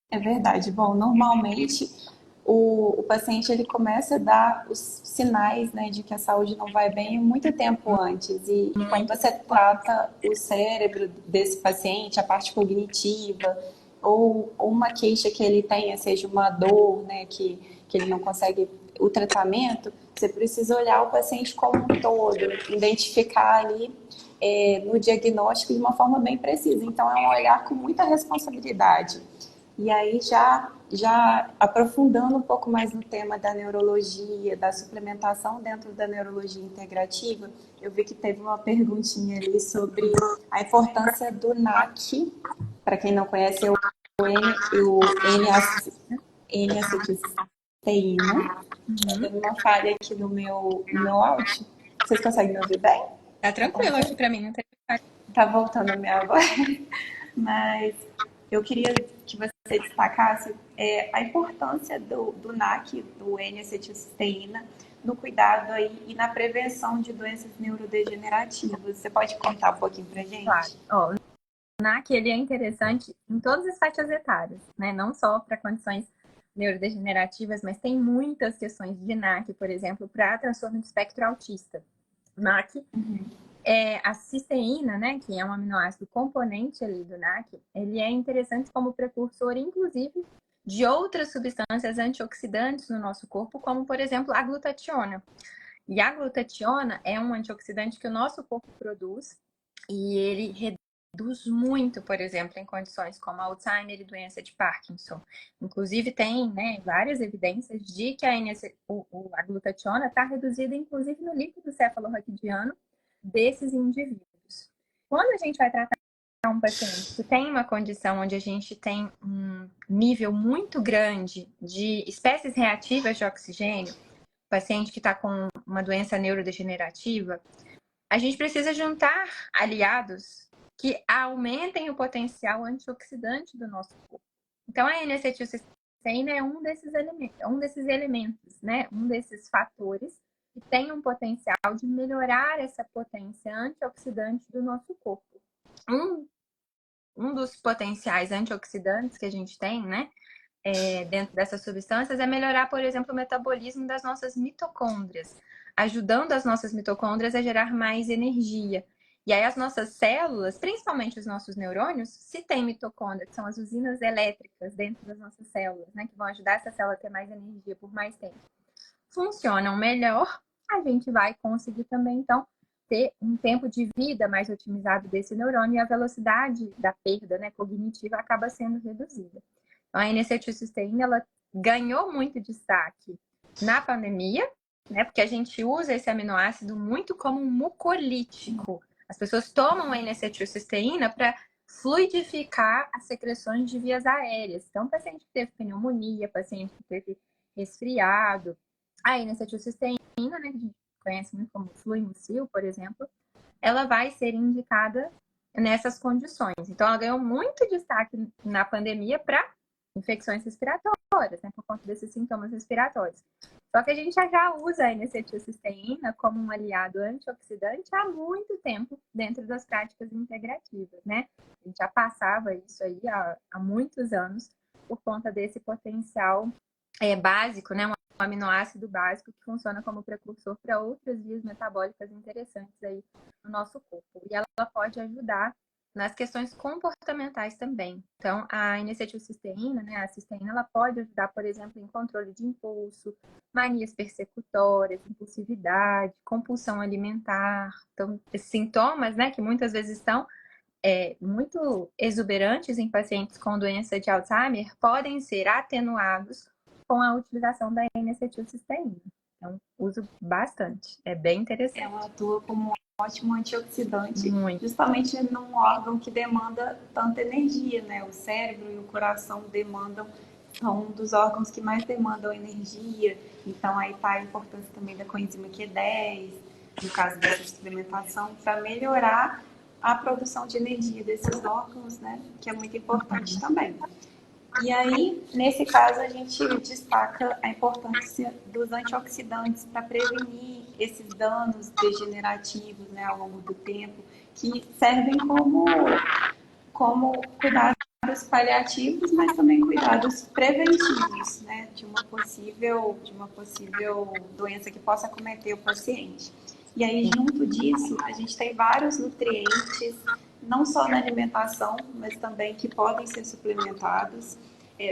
É verdade. Bom, normalmente o paciente ele começa a dar os sinais, né, de que a saúde não vai bem muito tempo antes. E quando você trata o cérebro desse paciente, a parte cognitiva, ou uma queixa que ele tenha, seja uma dor, né, que ele não consegue o tratamento, você precisa olhar o paciente como um todo, identificar ali no diagnóstico de uma forma bem precisa. Então, é um olhar com muita responsabilidade. E aí, já aprofundando um pouco mais no tema da neurologia, da suplementação dentro da neurologia integrativa, eu vi que teve uma perguntinha ali sobre a importância do NAC. Para quem não conhece, é o N-acetilcisteína. Teve uma falha aqui no meu áudio. Vocês conseguem me ouvir bem? Tá tranquilo aqui para mim, não tem. Tá voltando a minha voz. Mas eu queria que você destacasse a importância do NAC, do N-acetilcisteína, no cuidado aí e na prevenção de doenças neurodegenerativas. Você pode contar um pouquinho pra gente? Claro. Ó, o NAC, ele é interessante em todas as faixas etárias, né? Não só para condições neurodegenerativas, mas tem muitas questões de NAC, por exemplo, para transtorno de espectro autista. NAC a cisteína, né, que é um aminoácido componente ali do NAC, ele é interessante como precursor, inclusive, de outras substâncias antioxidantes no nosso corpo, como, por exemplo, a glutationa. E a glutationa é um antioxidante que o nosso corpo produz e ele reduz muito, por exemplo, em condições como Alzheimer e doença de Parkinson. Inclusive, tem, né, várias evidências de que a glutationa está reduzida, inclusive, no líquido cefalorraquidiano desses indivíduos. Quando a gente vai tratar um paciente que tem uma condição onde a gente tem um nível muito grande de espécies reativas de oxigênio, paciente que está com uma doença neurodegenerativa, a gente precisa juntar aliados que aumentem o potencial antioxidante do nosso corpo. Então, a N-acetilcisteína é um desses elementos, né? Um desses fatores que tem um potencial de melhorar essa potência antioxidante do nosso corpo. Um dos potenciais antioxidantes que a gente tem, né, dentro dessas substâncias, é melhorar, por exemplo, o metabolismo das nossas mitocôndrias, ajudando as nossas mitocôndrias a gerar mais energia. E aí as nossas células, principalmente os nossos neurônios, se tem mitocôndria, que são as usinas elétricas dentro das nossas células, né, que vão ajudar essa célula a ter mais energia por mais tempo, funcionam melhor, a gente vai conseguir também, então, ter um tempo de vida mais otimizado desse neurônio e a velocidade da perda, né, cognitiva acaba sendo reduzida. Então, a N-acetilcisteína, ela ganhou muito destaque na pandemia, né? Porque a gente usa esse aminoácido muito como um mucolítico. As pessoas tomam a N-acetilcisteína para fluidificar as secreções de vias aéreas. Então, paciente que teve pneumonia, paciente que teve resfriado, a N-acetilcisteína, né, que a gente conhece muito como Fluimucil, por exemplo, ela vai ser indicada nessas condições. Então, ela ganhou muito destaque na pandemia para infecções respiratórias, né, por conta desses sintomas respiratórios. Só que a gente já usa a N-acetilcisteína como um aliado antioxidante há muito tempo dentro das práticas integrativas, né? A gente já passava isso aí há muitos anos por conta desse potencial básico, né? Um aminoácido básico que funciona como precursor para outras vias metabólicas interessantes aí no nosso corpo. E ela pode ajudar nas questões comportamentais também. Então, a N-acetilcisteína, né, a cisteína, ela pode ajudar, por exemplo, em controle de impulso, manias persecutórias, impulsividade, compulsão alimentar. Então, esses sintomas, né, que muitas vezes estão muito exuberantes em pacientes com doença de Alzheimer, podem ser atenuados com a utilização da N-acetilcisteína. Então, uso bastante. É bem interessante. Ela atua como um ótimo antioxidante, Muito. justamente num órgão que demanda tanta energia, né? O cérebro e o coração demandam, são um dos órgãos que mais demandam energia. Então, aí está a importância também da coenzima Q10, no caso dessa suplementação, para melhorar a produção de energia desses órgãos, né? Que é muito importante também. E aí, nesse caso, a gente destaca a importância dos antioxidantes para prevenir esses danos degenerativos, né, ao longo do tempo, que servem como cuidados paliativos, mas também cuidados preventivos, né, de uma possível doença que possa acometer o paciente. E aí, junto disso, a gente tem vários nutrientes, não só na alimentação, mas também que podem ser suplementados,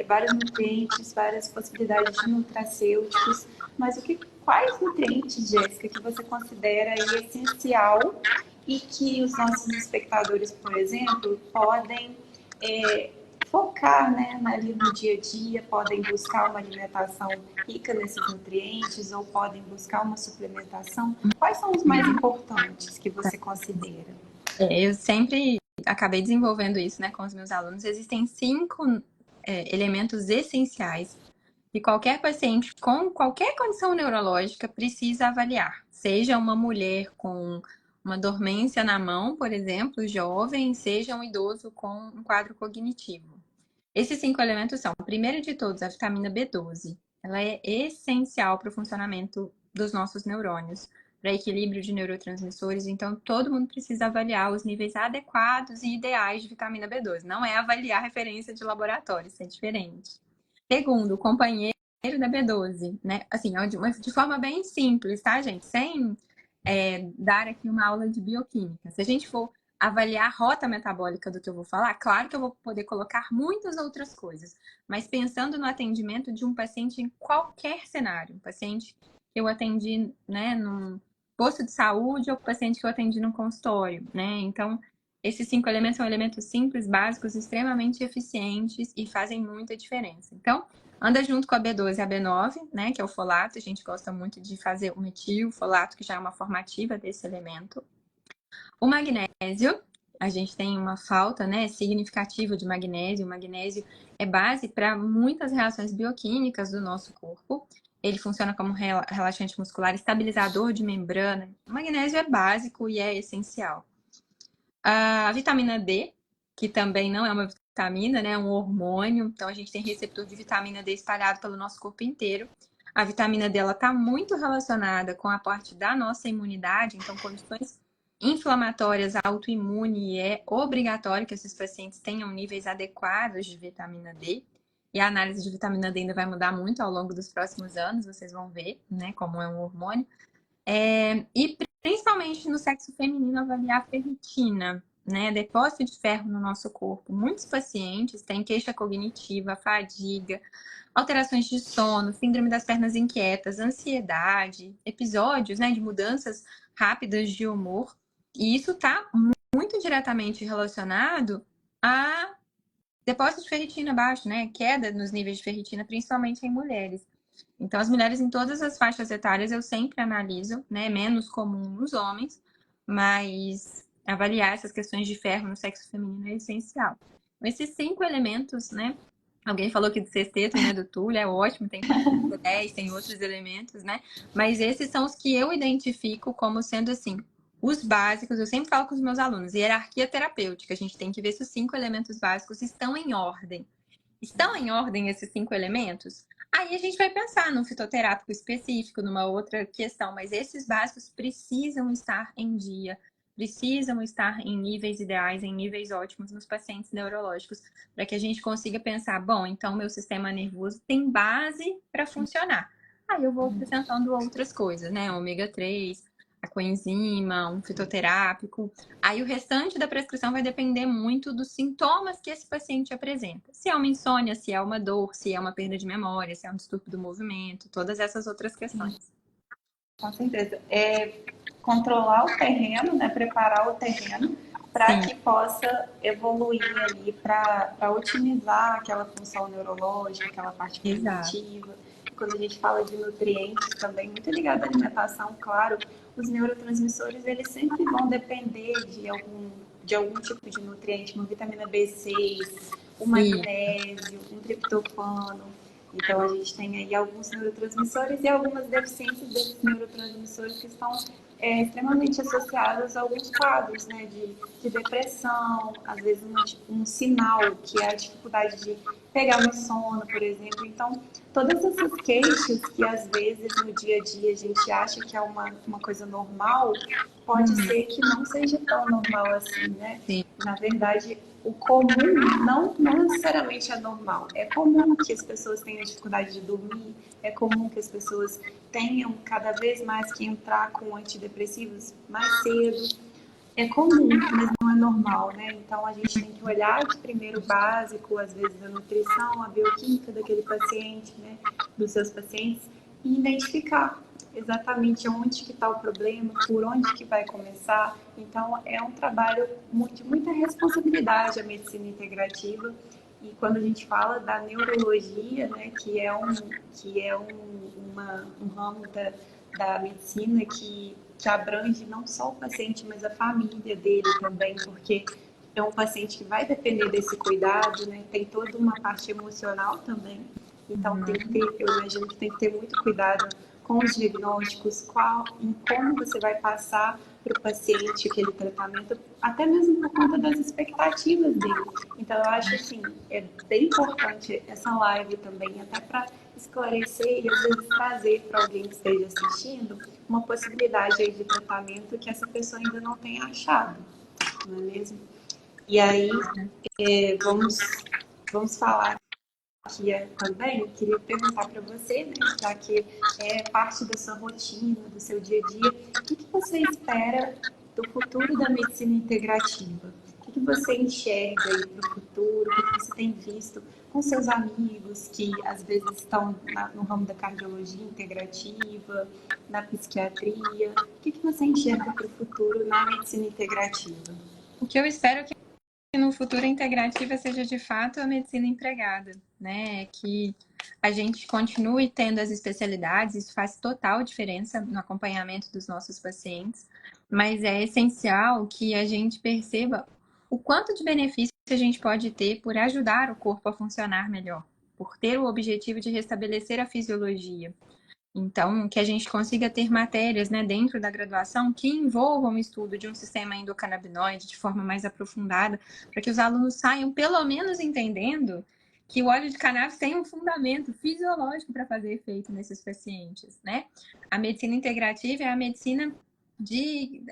vários nutrientes, várias possibilidades de nutracêuticos. Mas quais nutrientes, Jéssica, que você considera aí essencial e que os nossos espectadores, por exemplo, podem focar, né, ali no dia a dia, podem buscar uma alimentação rica nesses nutrientes ou podem buscar uma suplementação? Quais são os mais importantes que você considera? Eu sempre acabei desenvolvendo isso, né, com os meus alunos. Existem 5 elementos essenciais que qualquer paciente com qualquer condição neurológica precisa avaliar. Seja uma mulher com uma dormência na mão, por exemplo, jovem, seja um idoso com um quadro cognitivo. Esses 5 elementos são, o primeiro de todos, a vitamina B12. Ela é essencial para o funcionamento dos nossos neurônios, para equilíbrio de neurotransmissores. Então, todo mundo precisa avaliar os níveis adequados e ideais de vitamina B12. Não é avaliar referência de laboratório, isso é diferente. Segundo, o companheiro da B12, né? Assim, de forma bem simples, tá, gente? Sem dar aqui uma aula de bioquímica. Se a gente for avaliar a rota metabólica do que eu vou falar, claro que eu vou poder colocar muitas outras coisas, mas pensando no atendimento de um paciente em qualquer cenário, um paciente que eu atendi, né, num posto de saúde ou paciente que eu atendi no consultório, né? Então, esses 5 elementos são elementos simples, básicos, extremamente eficientes e fazem muita diferença. Então, anda junto com a B12 e a B9, né, que é o folato. A gente gosta muito de fazer o metilfolato, que já é uma formativa desse elemento. O magnésio, a gente tem uma falta, né, significativa de magnésio. O magnésio é base para muitas reações bioquímicas do nosso corpo. Ele funciona como relaxante muscular, estabilizador de membrana. O magnésio é básico e é essencial. A vitamina D, que também não é uma vitamina, né, é um hormônio. Então, a gente tem receptor de vitamina D espalhado pelo nosso corpo inteiro. A vitamina D está muito relacionada com a parte da nossa imunidade. Então, condições inflamatórias autoimune, é obrigatório que esses pacientes tenham níveis adequados de vitamina D. E a análise de vitamina D ainda vai mudar muito ao longo dos próximos anos, vocês vão ver, né, como é um hormônio. E principalmente no sexo feminino, avaliar a ferritina, né, depósito de ferro no nosso corpo. Muitos pacientes têm queixa cognitiva, fadiga, alterações de sono, síndrome das pernas inquietas, ansiedade, episódios, né, de mudanças rápidas de humor. E isso está muito diretamente relacionado a depósito de ferritina baixo, né? Queda nos níveis de ferritina, principalmente em mulheres. Então, as mulheres em todas as faixas etárias eu sempre analiso, né? Menos comum nos homens, mas avaliar essas questões de ferro no sexo feminino é essencial. Esses 5 elementos, né? Alguém falou aqui do sexteto, né? Do Túlio, é ótimo, tem 10, tem outros elementos, né? Mas esses são os que eu identifico como sendo assim, os básicos. Eu sempre falo com os meus alunos, hierarquia terapêutica, a gente tem que ver se os 5 elementos básicos estão em ordem. Estão em ordem esses 5 elementos? Aí a gente vai pensar num fitoterápico específico, numa outra questão, mas esses básicos precisam estar em dia, precisam estar em níveis ideais, em níveis ótimos nos pacientes neurológicos, para que a gente consiga pensar, bom, então meu sistema nervoso tem base para funcionar. Aí eu vou acrescentando outras coisas, né? Ômega 3, a coenzima, um fitoterápico. Aí o restante da prescrição vai depender muito dos sintomas que esse paciente apresenta. Se é uma insônia, se é uma dor, se é uma perda de memória, se é um distúrbio do movimento, todas essas outras questões. Com certeza. Controlar o terreno, né? Preparar o terreno para que possa evoluir ali, para otimizar aquela função neurológica, aquela parte cognitiva. Quando a gente fala de nutrientes também, muito ligado à alimentação, claro, os neurotransmissores, eles sempre vão depender de algum tipo de nutriente, uma vitamina B6, um magnésio, um triptofano. Então, a gente tem aí alguns neurotransmissores e algumas deficiências desses neurotransmissores que estão extremamente associados a alguns quadros, né, de depressão, às vezes um sinal que é a dificuldade de pegar no sono, por exemplo. Então, todas essas queixas que às vezes no dia a dia a gente acha que é uma coisa normal, pode ser que não seja tão normal assim, né? Sim. Na verdade, o comum não necessariamente é normal. É comum que as pessoas tenham dificuldade de dormir, é comum que as pessoas tenham cada vez mais que entrar com antidepressivos mais cedo. É comum, mas não é normal, né? Então a gente tem que olhar de primeiro o básico, às vezes a nutrição, a bioquímica daquele paciente, né? Dos seus pacientes, e identificar exatamente onde que está o problema, por onde que vai começar. Então é um trabalho de muita responsabilidade a medicina integrativa. E quando a gente fala da neurologia, né, que é um ramo da medicina que abrange não só o paciente, mas a família dele também, porque é um paciente que vai depender desse cuidado, né? Tem toda uma parte emocional também. Então, eu imagino que tem que ter muito cuidado com os diagnósticos, em como você vai passar para o paciente aquele tratamento, até mesmo por conta das expectativas dele. Então, eu acho assim, é bem importante essa live também, até para esclarecer e às vezes trazer para alguém que esteja assistindo uma possibilidade aí de tratamento que essa pessoa ainda não tenha achado, não é mesmo? E aí, vamos falar aqui também, queria perguntar para você, né, já que é parte da sua rotina, do seu dia a dia, o que você espera do futuro da medicina integrativa? O que você enxerga aí para o futuro? O que você tem visto com seus amigos que às vezes estão no ramo da cardiologia integrativa, na psiquiatria? O que você enxerga para o futuro na medicina integrativa? O que eu espero é que no futuro a integrativa seja de fato a medicina empregada, né? Que a gente continue tendo as especialidades, isso faz total diferença no acompanhamento dos nossos pacientes, mas é essencial que a gente perceba o quanto de benefício a gente pode ter por ajudar o corpo a funcionar melhor, por ter o objetivo de restabelecer a fisiologia. Então, que a gente consiga ter matérias, né, dentro da graduação que envolvam o estudo de um sistema endocannabinoide de forma mais aprofundada, para que os alunos saiam pelo menos entendendo que o óleo de cannabis tem um fundamento fisiológico para fazer efeito nesses pacientes, né? A medicina integrativa é a medicina de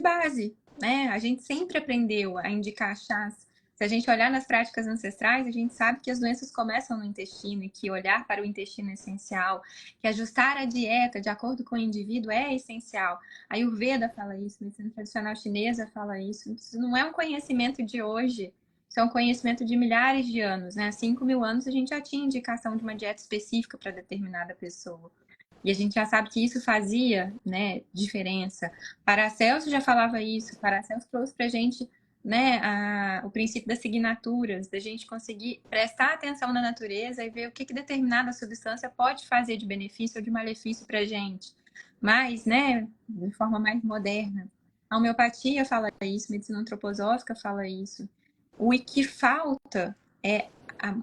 base, né? A gente sempre aprendeu a indicar chás. Se a gente olhar nas práticas ancestrais, a gente sabe que as doenças começam no intestino e que olhar para o intestino é essencial, que ajustar a dieta de acordo com o indivíduo é essencial. A Ayurveda fala isso, a medicina tradicional chinesa fala isso. Isso não é um conhecimento de hoje, isso é um conhecimento de milhares de anos, né? Há 5.000 anos a gente já tinha indicação de uma dieta específica para determinada pessoa. E a gente já sabe que isso fazia, né, diferença. Paracelso já falava isso. Paracelso trouxe para a gente né, o princípio das signaturas, da gente conseguir prestar atenção na natureza e ver o que determinada substância pode fazer de benefício ou de malefício para a gente. Mas, né, de forma mais moderna. A homeopatia fala isso, a medicina antroposófica fala isso. O que falta é,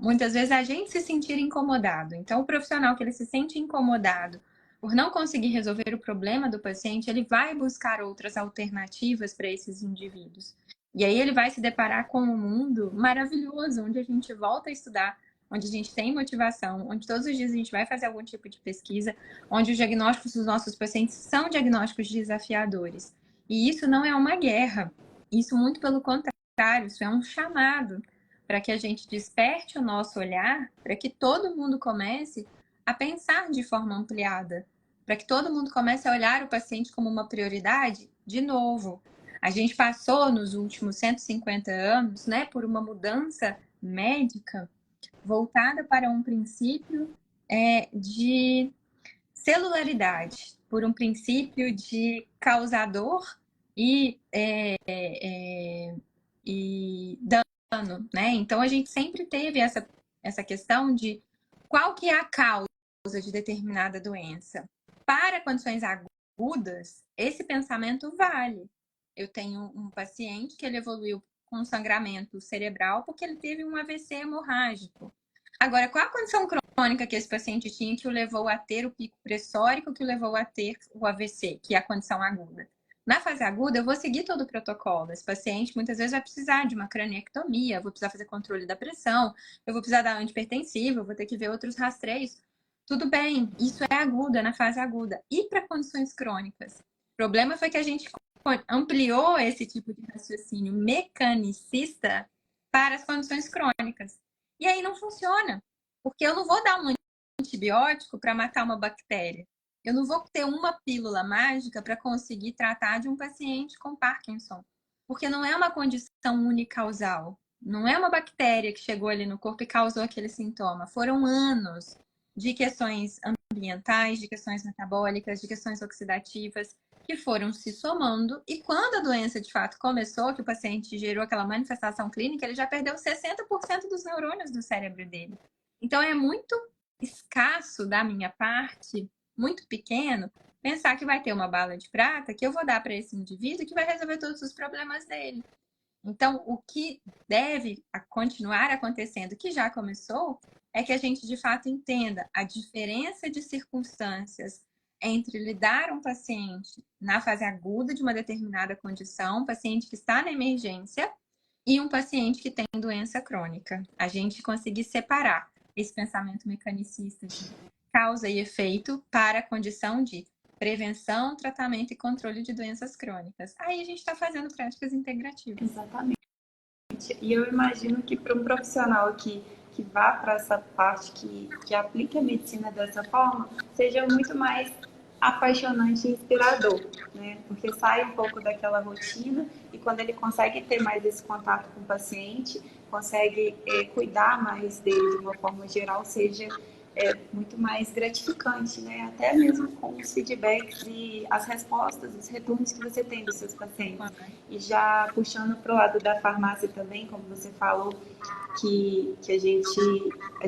muitas vezes, a gente se sentir incomodado. Então, o profissional que ele se sente incomodado por não conseguir resolver o problema do paciente, ele vai buscar outras alternativas para esses indivíduos. E aí ele vai se deparar com um mundo maravilhoso, onde a gente volta a estudar, onde a gente tem motivação, onde todos os dias a gente vai fazer algum tipo de pesquisa, onde os diagnósticos dos nossos pacientes são diagnósticos desafiadores. E isso não é uma guerra, isso muito pelo contrário, isso é um chamado para que a gente desperte o nosso olhar, para que todo mundo comece a pensar de forma ampliada, para que todo mundo comece a olhar o paciente como uma prioridade de novo. A gente passou nos últimos 150 anos, né, por uma mudança médica voltada para um princípio de celularidade, por um princípio de causador e dano, né? Então a gente sempre teve essa questão de qual que é a causa de determinada doença. Para condições agudas, esse pensamento vale. Eu tenho um paciente que ele evoluiu com sangramento cerebral porque ele teve um AVC hemorrágico. Agora, qual a condição crônica que esse paciente tinha que o levou a ter o pico pressórico, que o levou a ter o AVC, que é a condição aguda? Na fase aguda, eu vou seguir todo o protocolo. Esse paciente muitas vezes vai precisar de uma craniectomia, eu vou precisar fazer controle da pressão, eu vou precisar dar antipertensivo, eu vou ter que ver outros rastreios. Tudo bem, isso é agudo, é na fase aguda. E para condições crônicas? O problema foi que a gente ampliou esse tipo de raciocínio mecanicista para as condições crônicas. E aí não funciona, porque eu não vou dar um antibiótico para matar uma bactéria. Eu não vou ter uma pílula mágica para conseguir tratar de um paciente com Parkinson, porque não é uma condição unicausal. Não é uma bactéria que chegou ali no corpo e causou aquele sintoma. Foram anos de questões ambientais, de questões metabólicas, de questões oxidativas, que foram se somando, e quando a doença de fato começou, que o paciente gerou aquela manifestação clínica, ele já perdeu 60% dos neurônios do cérebro dele. Então é muito escasso da minha parte, muito pequeno, pensar que vai ter uma bala de prata que eu vou dar para esse indivíduo que vai resolver todos os problemas dele. Então, o que deve continuar acontecendo, que já começou, é que a gente de fato entenda a diferença de circunstâncias entre lidar um paciente na fase aguda de uma determinada condição, um paciente que está na emergência, e um paciente que tem doença crônica. A gente conseguir separar esse pensamento mecanicista de causa e efeito para a condição de prevenção, tratamento e controle de doenças crônicas. Aí a gente está fazendo práticas integrativas. Exatamente. E eu imagino que para um profissional que vá para essa parte, que aplique a medicina dessa forma, seja muito mais apaixonante e inspirador, né? Porque sai um pouco daquela rotina e quando ele consegue ter mais esse contato com o paciente, consegue cuidar mais dele de uma forma geral, seja muito mais gratificante, né? Até mesmo com os feedbacks e as respostas, os retornos que você tem dos seus pacientes. E já puxando para o lado da farmácia também, como você falou, que a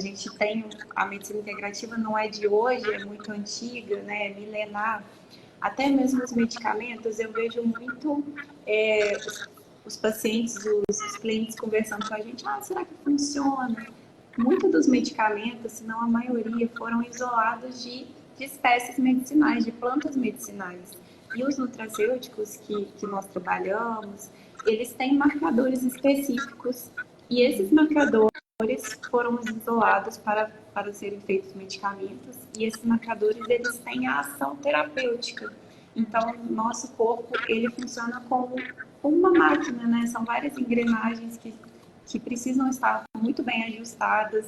gente tem a medicina integrativa não é de hoje, é muito antiga, né? É milenar. Até mesmo os medicamentos, eu vejo muito os pacientes, os clientes conversando com a gente, será que funciona? Muitos dos medicamentos, se não a maioria, foram isolados de espécies medicinais, de plantas medicinais. E os nutracêuticos que nós trabalhamos, eles têm marcadores específicos. E esses marcadores foram isolados para serem feitos medicamentos. E esses marcadores, eles têm a ação terapêutica. Então, nosso corpo, ele funciona como uma máquina, né? São várias engrenagens que precisam estar muito bem ajustadas,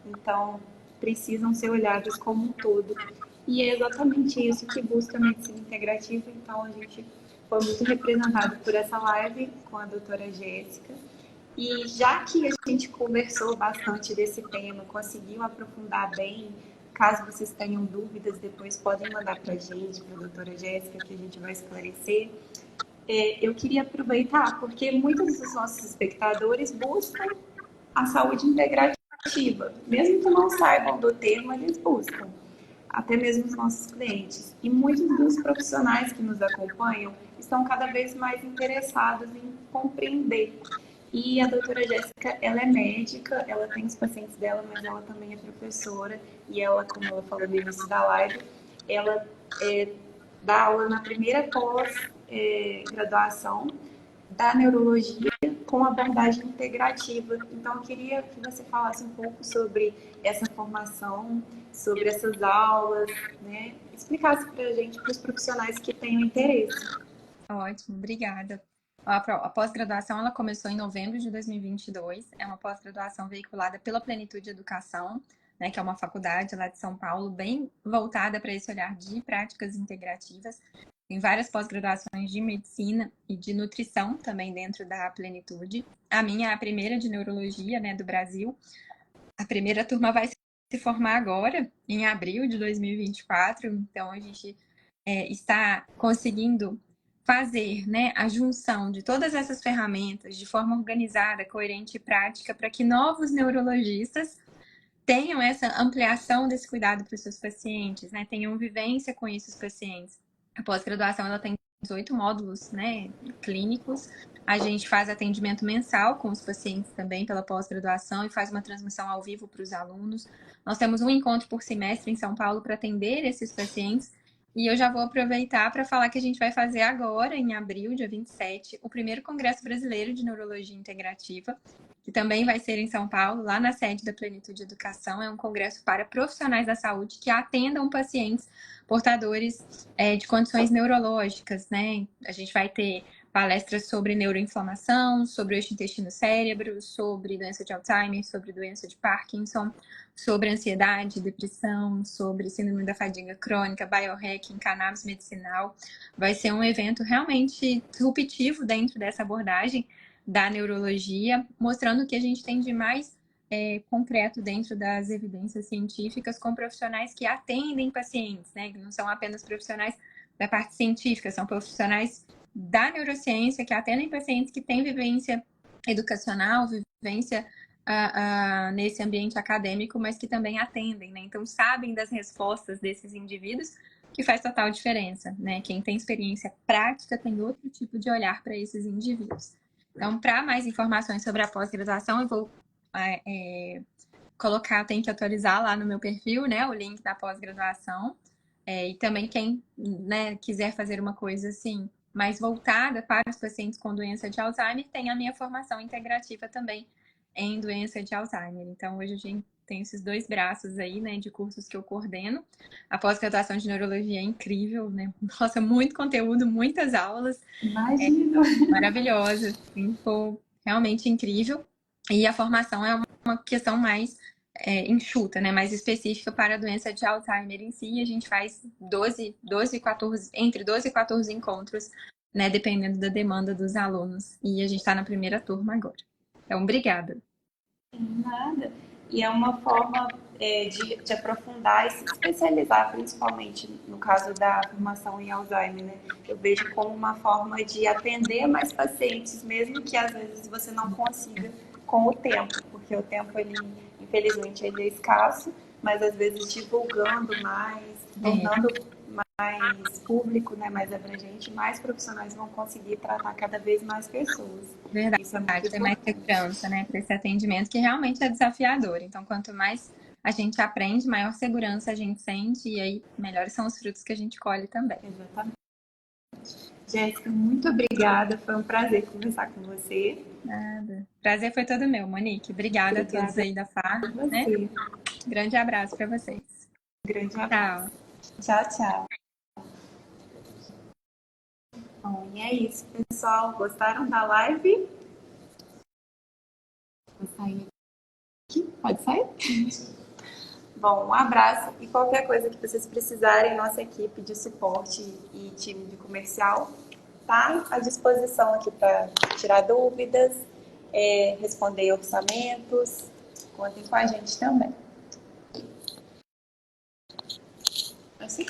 então precisam ser olhadas como um todo. E é exatamente isso que busca a medicina integrativa, então a gente foi muito representado por essa live com a doutora Jéssica. E já que a gente conversou bastante desse tema, conseguiu aprofundar bem, caso vocês tenham dúvidas, depois podem mandar para a gente, para a doutora Jéssica, que a gente vai esclarecer. eu queria aproveitar, porque muitos dos nossos espectadores buscam a saúde integrativa. Mesmo que não saibam do termo, eles buscam. Até mesmo os nossos clientes. E muitos dos profissionais que nos acompanham estão cada vez mais interessados em compreender. E a doutora Jéssica, ela é médica, ela tem os pacientes dela, mas ela também é professora. E ela, como ela falou no início da live, ela dá aula na primeira pós-graduação da neurologia com abordagem integrativa. Então, eu queria que você falasse um pouco sobre essa formação, sobre essas aulas, né? Explicasse para a gente, para os profissionais que tenham interesse. Ótimo, obrigada. A pós-graduação ela começou em novembro de 2022. É uma pós-graduação veiculada pela Plenitude Educação, né, que é uma faculdade lá de São Paulo, bem voltada para esse olhar de práticas integrativas. Tem várias pós-graduações de medicina e de nutrição também dentro da Plenitude. A minha é a primeira de neurologia, né, do Brasil. A primeira turma vai se formar agora, em abril de 2024. Então, a gente está conseguindo fazer, né, a junção de todas essas ferramentas de forma organizada, coerente e prática para que novos neurologistas tenham essa ampliação desse cuidado para os seus pacientes, né, tenham vivência com esses pacientes. A pós-graduação ela tem 18 módulos, né, clínicos. A gente faz atendimento mensal com os pacientes também pela pós-graduação e faz uma transmissão ao vivo para os alunos. Nós temos um encontro por semestre em São Paulo para atender esses pacientes. E eu já vou aproveitar para falar que a gente vai fazer agora, em abril, dia 27, o primeiro Congresso Brasileiro de Neurologia Integrativa, que também vai ser em São Paulo, lá na sede da Plenitude Educação. É um congresso para profissionais da saúde que atendam pacientes portadores de condições neurológicas, né? A gente vai ter palestras sobre neuroinflamação, sobre o eixo intestino-cérebro, sobre doença de Alzheimer, sobre doença de Parkinson, sobre ansiedade, depressão, sobre síndrome da fadiga crônica, biohacking, cannabis medicinal. Vai ser um evento realmente disruptivo dentro dessa abordagem da neurologia, mostrando o que a gente tem de mais concreto dentro das evidências científicas com profissionais que atendem pacientes, né? Que não são apenas profissionais da parte científica, são profissionais da neurociência que atendem pacientes que têm vivência educacional, vivência nesse ambiente acadêmico, mas que também atendem, né? Então, sabem das respostas desses indivíduos, que faz total diferença, né? Quem tem experiência prática tem outro tipo de olhar para esses indivíduos. Então, para mais informações sobre a pós-graduação, eu vou colocar, tem que atualizar lá no meu perfil, né? O link da pós-graduação. E também quem, né, quiser fazer uma coisa assim, mais voltada para os pacientes com doença de Alzheimer, tem a minha formação integrativa também em doença de Alzheimer. Então, hoje a gente tem esses dois braços aí, né, de cursos que eu coordeno. A pós-graduação de neurologia é incrível, né? Nossa, muito conteúdo, muitas aulas. Imagina! Maravilhosa, assim, foi realmente incrível. E a formação é uma questão mais enxuta, né, mais específica para a doença de Alzheimer em si. E a gente faz 12, 14, entre 12 e 14 encontros, né, dependendo da demanda dos alunos. E a gente está na primeira turma agora. Então, obrigada. Nada. E é uma forma de aprofundar e se especializar, principalmente no caso da formação em Alzheimer, né? Eu vejo como uma forma de atender mais pacientes, mesmo que às vezes você não consiga com o tempo, porque o tempo, ele, infelizmente, ele é escasso, mas às vezes divulgando mais, tornando mais público, né, mais abrangente, mais profissionais vão conseguir tratar cada vez mais pessoas. Verdade, Isso é muito tem mais segurança, né, para esse atendimento que realmente é desafiador. Então, quanto mais a gente aprende, maior segurança a gente sente e aí melhores são os frutos que a gente colhe também. Exatamente. Jéssica, muito obrigada. Foi um prazer conversar com você. Nada. Prazer foi todo meu, Monique. Obrigada a todos aí da FAR, né? Grande abraço para vocês. Grande abraço. Tchau, tchau. Bom, e é isso, pessoal. Gostaram da live? Vou sair aqui. Pode sair? Bom, um abraço e qualquer coisa que vocês precisarem, nossa equipe de suporte e time de comercial está à disposição aqui para tirar dúvidas, responder orçamentos. Contem com a gente também. Assim.